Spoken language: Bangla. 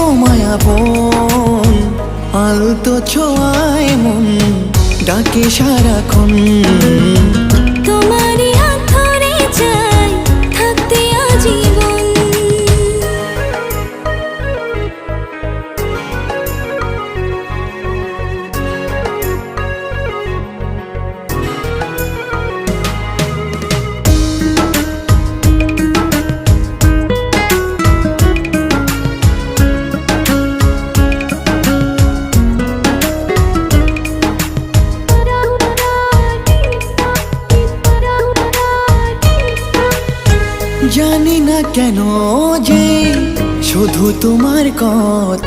তোমায় আপন, আলতো ছোঁয়ায় মন ডাকে সারাক্ষণ। তোমারই হাত ধরে চাই থাকতে আজীবন। জানি না কেন যে শুধু তোমার কথা